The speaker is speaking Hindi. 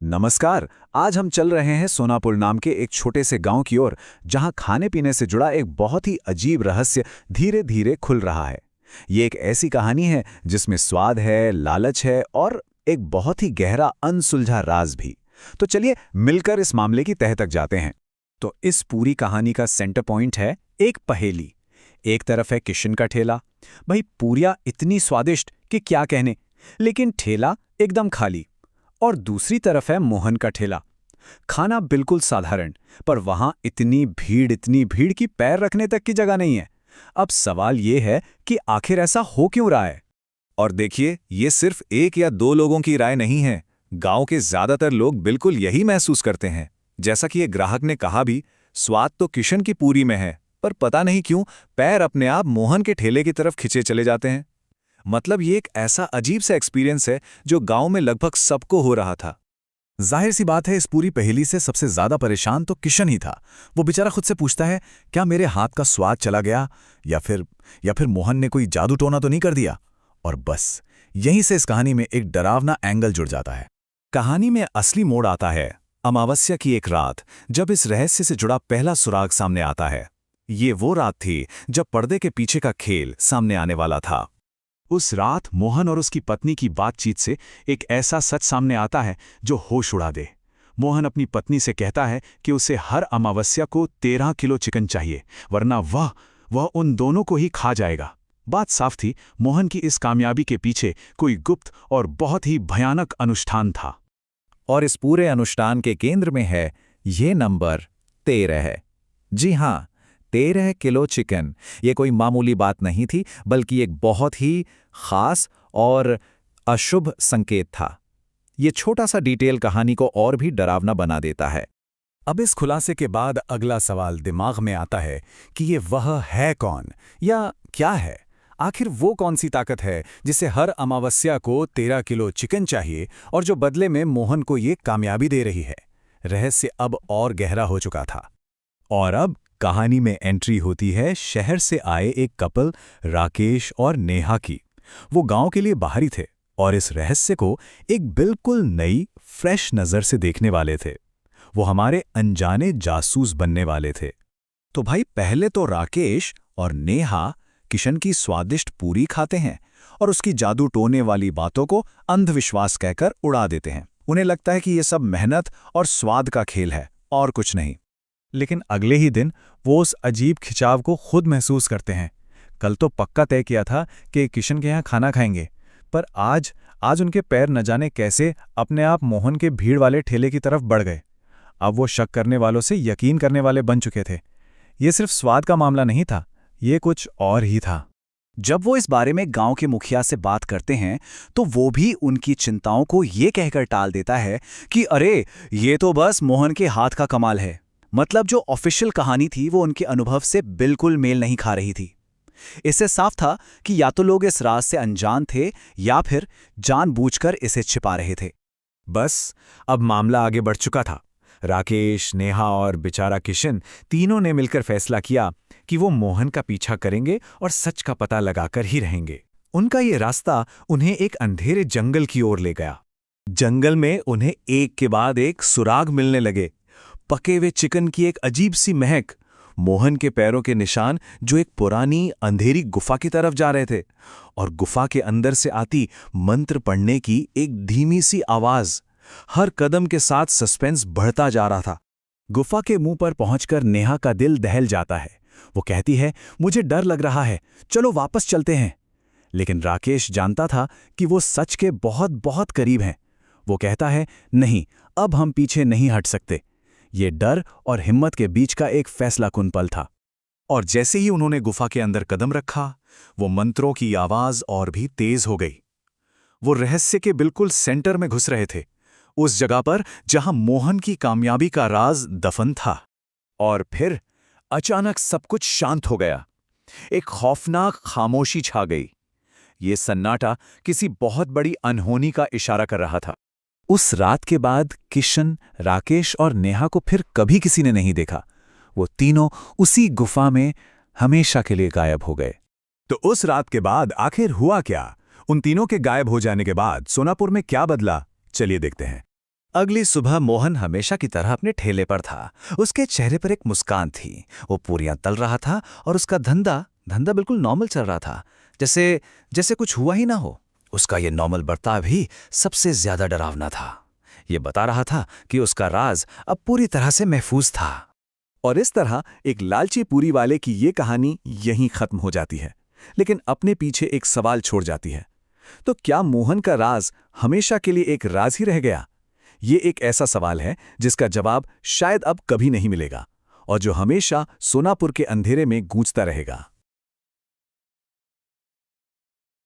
नमस्कार। आज हम चल रहे हैं सोनापुर नाम के एक छोटे से गांव की ओर, जहां खाने पीने से जुड़ा एक बहुत ही अजीब रहस्य धीरे धीरे खुल रहा है। ये एक ऐसी कहानी है जिसमें स्वाद है, लालच है और एक बहुत ही गहरा अनसुलझा राज भी। तो चलिए मिलकर इस मामले की तह तक जाते हैं। तो इस पूरी कहानी का सेंटर पॉइंट है एक पहेली। एक तरफ है किशन का ठेला। भाई पूरियां इतनी स्वादिष्ट कि क्या कहने, लेकिन ठेला एकदम खाली। और दूसरी तरफ है मोहन का ठेला। खाना बिल्कुल साधारण, पर वहां इतनी भीड़ कि पैर रखने तक की जगह नहीं है। अब सवाल ये है कि आखिर ऐसा हो क्यों रहा है। और देखिए, ये सिर्फ एक या दो लोगों की राय नहीं है। गांव के ज्यादातर लोग बिल्कुल यही महसूस करते हैं। जैसा कि ये ग्राहक ने कहा भी, स्वाद तो किशन की पूरी में है, पर पता नहीं क्यों पैर अपने आप मोहन के ठेले की तरफ खिंचे चले जाते हैं। मतलब ये एक ऐसा अजीब सा एक्सपीरियंस है जो गांव में लगभग सबको हो रहा था। जाहिर सी बात है, इस पूरी पहेली से सबसे ज्यादा परेशान तो किशन ही था। वो बेचारा खुद से पूछता है, क्या मेरे हाथ का स्वाद चला गया, या फिर मोहन ने कोई जादू टोना तो नहीं कर दिया। और बस यहीं से इस कहानी में एक डरावना एंगल जुड़ जाता है। कहानी में असली मोड़ आता है अमावस्या की एक रात, जब इस रहस्य से जुड़ा पहला सुराग सामने आता है। ये वो रात थी जब पर्दे के पीछे का खेल सामने आने वाला था। उस रात मोहन और उसकी पत्नी की बातचीत से एक ऐसा सच सामने आता है जो होश उड़ा दे। मोहन अपनी पत्नी से कहता है कि उसे हर अमावस्या को 13 किलो चिकन चाहिए, वरना वह उन दोनों को ही खा जाएगा। बात साफ थी, मोहन की इस कामयाबी के पीछे कोई गुप्त और बहुत ही भयानक अनुष्ठान था। और इस पूरे अनुष्ठान के केंद्र में है ये नंबर 13 है। जी हाँ, 13 किलो चिकन। ये कोई मामूली बात नहीं थी, बल्कि एक बहुत ही खास और अशुभ संकेत था। ये छोटा सा डिटेल कहानी को और भी डरावना बना देता है। अब इस खुलासे के बाद अगला सवाल दिमाग में आता है कि ये वह है कौन, या क्या है। आखिर वो कौन सी ताकत है जिसे हर अमावस्या को 13 किलो चिकन चाहिए और जो बदले में मोहन को ये कामयाबी दे रही है। रहस्य अब और गहरा हो चुका था। और अब कहानी में एंट्री होती है शहर से आए एक कपल राकेश और नेहा की। वो गांव के लिए बाहर ही थे और इस रहस्य को एक बिल्कुल नई फ्रेश नज़र से देखने वाले थे। वो हमारे अनजाने जासूस बनने वाले थे। तो भाई, पहले तो राकेश और नेहा किशन की स्वादिष्ट पूरी खाते हैं और उसकी जादू टोने वाली बातों को अंधविश्वास कहकर उड़ा देते हैं। उन्हें लगता है कि ये सब मेहनत और स्वाद का खेल है और कुछ नहीं। लेकिन अगले ही दिन वो उस अजीब खिंचाव को खुद महसूस करते हैं। कल तो पक्का तय किया था कि किशन के यहाँ खाना खाएंगे, पर आज उनके पैर न जाने कैसे अपने आप मोहन के भीड़ वाले ठेले की तरफ बढ़ गए। अब वो शक करने वालों से यकीन करने वाले बन चुके थे। ये सिर्फ स्वाद का मामला नहीं था, ये कुछ और ही था। जब वो इस बारे में गांव के मुखिया से बात करते हैं, तो वो भी उनकी चिंताओं को ये कहकर टाल देता है कि अरे, ये तो बस मोहन के हाथ का कमाल है। मतलब जो ऑफिशियल कहानी थी वो उनके अनुभव से बिल्कुल मेल नहीं खा रही थी। इससे साफ था कि या तो लोग इस राज से अनजान थे या फिर जानबूझकर इसे छिपा रहे थे। बस अब मामला आगे बढ़ चुका था। राकेश, नेहा और बेचारा किशन तीनों ने मिलकर फैसला किया कि वो मोहन का पीछा करेंगे और सच का पता लगाकर ही रहेंगे। उनका ये रास्ता उन्हें एक अंधेरे जंगल की ओर ले गया। जंगल में उन्हें एक के बाद एक सुराग मिलने लगे। पके हुए चिकन की एक अजीब सी महक, मोहन के पैरों के निशान जो एक पुरानी अंधेरी गुफा की तरफ जा रहे थे, और गुफा के अंदर से आती मंत्र पढ़ने की एक धीमी सी आवाज। हर कदम के साथ सस्पेंस बढ़ता जा रहा था। गुफा के मुंह पर पहुंचकर नेहा का दिल दहल जाता है। वो कहती है, मुझे डर लग रहा है, चलो वापस चलते हैं। लेकिन राकेश जानता था कि वो सच के बहुत बहुत करीब हैं। वो कहता है, नहीं, अब हम पीछे नहीं हट सकते। ये डर और हिम्मत के बीच का एक फैसलाकुन पल था। और जैसे ही उन्होंने गुफा के अंदर कदम रखा, वो मंत्रों की आवाज और भी तेज हो गई। वो रहस्य के बिल्कुल सेंटर में घुस रहे थे, उस जगह पर जहां मोहन की कामयाबी का राज दफन था। और फिर अचानक सब कुछ शांत हो गया। एक खौफनाक खामोशी छा गई। ये सन्नाटा किसी बहुत बड़ी अनहोनी का इशारा कर रहा था। उस रात के बाद किशन, राकेश और नेहा को फिर कभी किसी ने नहीं देखा। वो तीनों उसी गुफा में हमेशा के लिए गायब हो गए। तो उस रात के बाद आखिर हुआ क्या? उन तीनों के गायब हो जाने के बाद सोनापुर में क्या बदला? चलिए देखते हैं। अगली सुबह मोहन हमेशा की तरह अपने ठेले पर था। उसके चेहरे पर एक मुस्कान थी। वो पूरियां तल रहा था और उसका धंधा धंधा बिल्कुल नॉर्मल चल रहा था, जैसे जैसे कुछ हुआ ही ना हो। उसका ये नॉर्मल बर्ताव ही सबसे ज्यादा डरावना था। ये बता रहा था कि उसका राज अब पूरी तरह से महफूज था। और इस तरह एक लालची पूरी वाले की ये कहानी यहीं खत्म हो जाती है, लेकिन अपने पीछे एक सवाल छोड़ जाती है। तो क्या मोहन का राज हमेशा के लिए एक राज ही रह गया? ये एक ऐसा सवाल है जिसका जवाब शायद अब कभी नहीं मिलेगा, और जो हमेशा सोनापुर के अंधेरे में गूंजता रहेगा।